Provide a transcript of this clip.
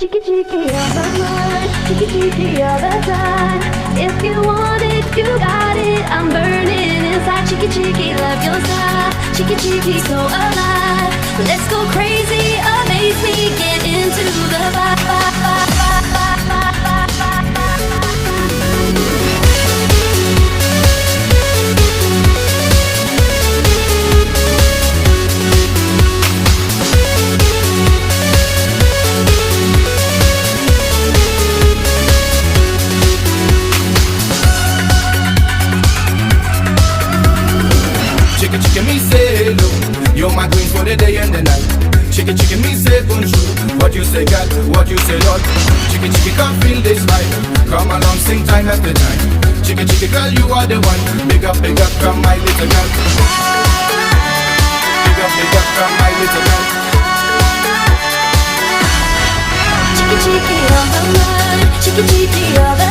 Chiki chiki all the time, chiki chiki all the time. If you want it, you got it. I'm burning inside. Chiki chiki, love your style. Chiki chiki, so alive. Let's go crazy, amaze me, get into the vibe. Chiki chiki me say hello, you're my queen for the day and the night. Chiki chiki me say bonjour, what you say God, what you say Lord. Chiki chiki come feel this vibe, come along sing time after time. Chiki chiki girl you are the one, big up come my little girl. Big up come my little girl. Chiki chiki all the time, chiki chiki all the